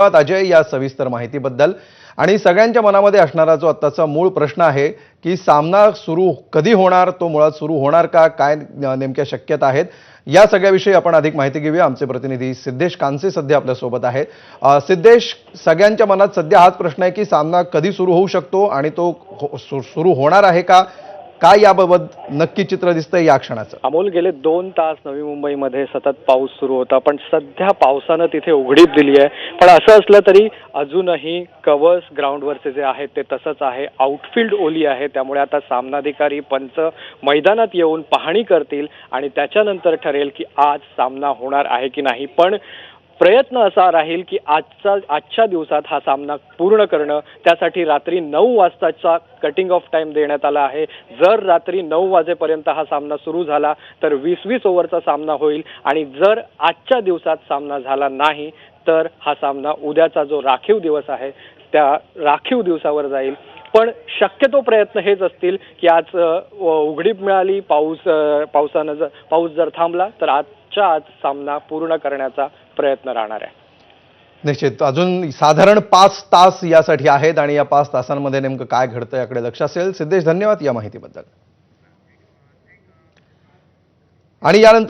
धन्यवाद अजय या सविस्तर माहितीबद्दल। आणि सगळ्यांच्या मनामध्ये असणारा जो आत्ताचा मूळ प्रश्न आहे की सामना सुरू कधी होणार, तो मुळात सुरू होणार का, काय नेमक्या शक्यता आहेत, या सगळ्याविषयी आपण अधिक माहिती घेऊया। आमचे प्रतिनिधी सिद्धेश कांसे सध्या आपल्या सोबत आहेत। सिद्धेश, सगळ्यांच्या मनात सध्या हाच प्रश्न आहे की सामना कधी सुरू होऊ शकतो आणि तो सुरू होणार आहे का, काय याबाबत नक्की चित्र दिसतंय या क्षणाचं? अमोल, गेले 2 तास नवी मुंबईमध्ये सतत पाऊस सुरू होता, पण सध्या पावसानं तिथे उघडीप दिली आहे। पण असं असलं तरी अजूनही कव्हर्स ग्राउंडवरचे जे आहेत ते तसंच आहे, आउटफील्ड ओली आहे। त्यामुळे आता सामनाधिकारी पंच मैदानात येऊन पाहणी करतील आणि त्याच्यानंतर ठरेल की आज सामना होणार आहे की नाही। पण प्रयत्न असा राहील की आजच्या दिवसात हा सामना पूर्ण करणं। त्यासाठी रात्री 9 वाजताचा कटिंग ऑफ टाइम देण्यात आला आहे। जर रात्री 9 वाजेपर्यंत हा सामना सुरू झाला तर 20-20 ओव्हरचा सामना होईल आणि जर आजच्या दिवसात सामना झाला नाही तर हा सामना उद्याचा जो राखीव दिवस आहे त्या राखीव दिवसावर जाईल। पण शक्यतो प्रयत्न हेच असतील की आज उघडीप मिळाली, पाऊस जर थांबला तर आजच्या आज सामना पूर्ण करण्याचा प्रयत्न राहणार आहे। निश्चित अजून साधारण 5 तास यासाठी आहेत आणि या 5 तासांमध्ये नेमकं काय घडतं याकडे लक्ष असेल। सिद्धेश, धन्यवाद या माहितीबद्दल। आणि यानंतर